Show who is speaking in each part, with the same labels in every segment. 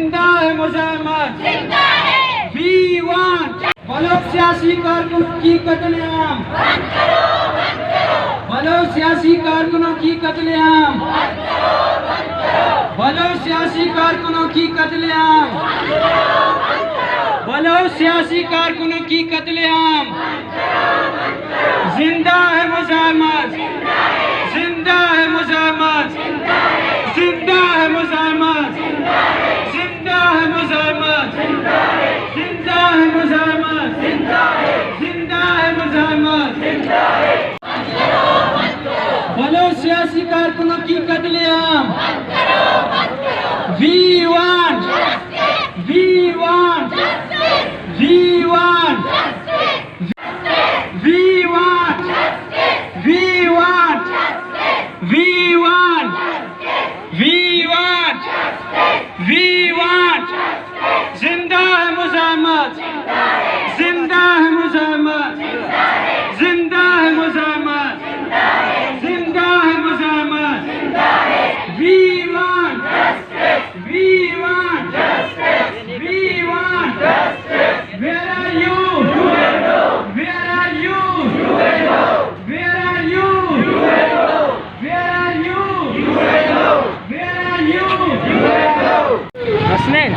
Speaker 1: زندہ ہے مزاحمت، وی وانٹ بلوچ سیاسی کارکن کی قتل عام، بلوچ سیاسی کارکنوں کی قتل عام، بلوچ سیاسی کارکنوں کی قتل عام، بلوچ سیاسی کارکنوں کی قتل عام، زندہ ہے مزاحمت، زندہ ہے مزاحمت، زندہ ہے مزاحمت، زندہ ہے مزاحمت، زندہ ہے مزاحمت، زندہ ہے مزاحمت، بلوچ سیاسی کارکنوں کی قتل عام، we want, we want, we want, we want, we want, we want, we want, we want, زندہ ہے مزاحمت، زندہ ہے مزاحمت، زندہ ہے مزاحمت، زندہ ہے مزاحمت، we want, we want, we want, where are you, where are you, where are you, where are you, where are you, Hasnain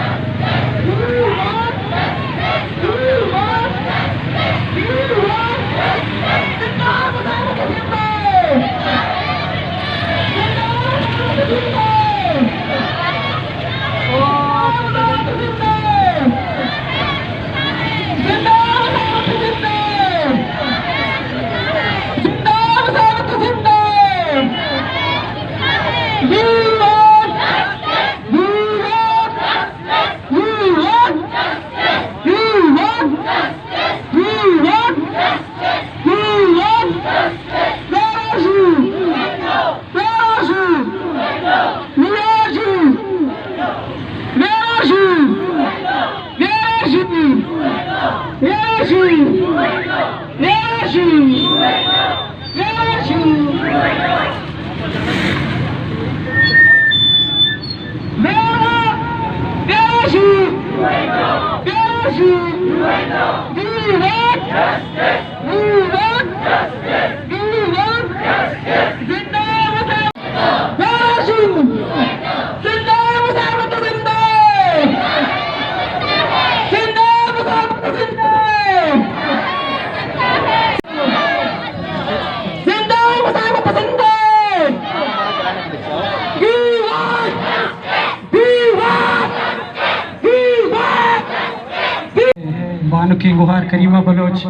Speaker 1: Banuk Gohar Karima Baloch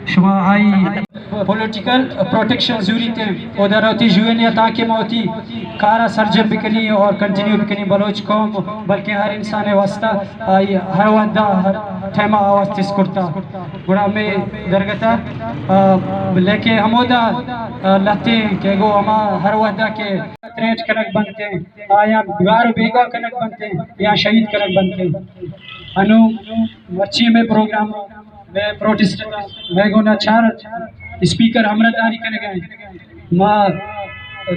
Speaker 1: شما آئی پولیٹیکل پروٹیکشن ضروری تھے ادھر ہوتی جوینیا تاکہ موتی کارا سرجم بکنی اور کنٹینیو بکنی بلوچ قوم بلکہ ہر انسان واسطہ آئی ہر وحدہ ہر ٹھیمہ آواز تیس کرتا گوڑا میں درگتا لیکن ہمودا لہتے ہیں کہ گو ہما ہر وحدہ کے تریج کنک بنتے ہیں آیا گار بیگا کنک بنتے ہیں یا شہید کنک بنتے ہیں انو مرچی میں پروگرام میں پروٹیسٹ میں گونا چار اسپیکر ہمرداری کرنے گئے ماں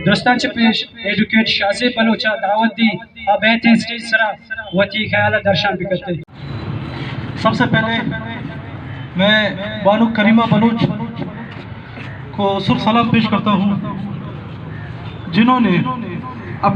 Speaker 1: درستان چھ پیش ایڈوکیٹ شازی بلوچا دعوت دی اب ایتے سٹیج سرا وطی خیالہ درشان بھی کرتے ہیں۔
Speaker 2: سب سے پہلے میں بانو کریمہ بلوچ کو سر سلام پیش کرتا ہوں جنہوں نے